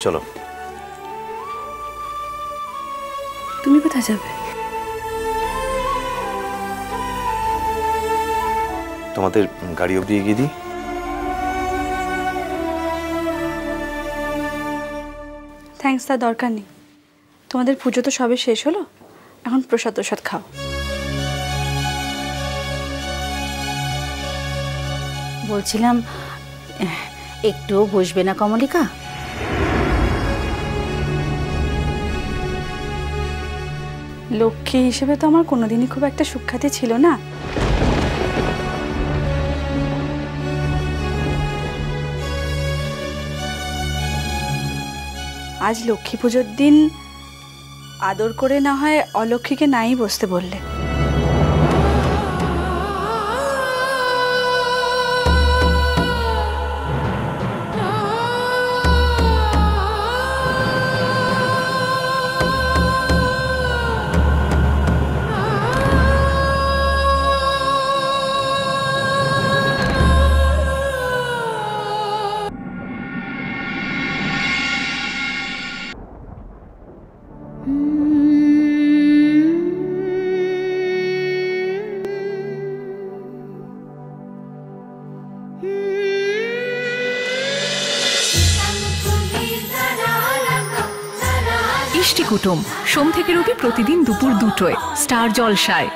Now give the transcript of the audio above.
চলো। তুমি কোথায় যাবে? তোমাদের গাড়ি অবধি এগিয়ে দিই। থ্যাঙ্কস, তার দরকার নেই। তোমাদের পুজো তো সবে শেষ হলো, এখন প্রসাদ প্রসাদ খাও। বলছিলাম একটুও বসবে না কমলিকা? লক্ষ্মী হিসেবে তো আমার কোনোদিনই খুব একটা সুখ্যাতি ছিল না। আজ লক্ষ্মী পুজোর দিন আদর করে না হয় অলক্ষ্মীকে নাই বসতে বললে। ইষ্টি কুটুম সোম থেকে রবি প্রতিদিন দুপুর 2টায় স্টার জলসায়।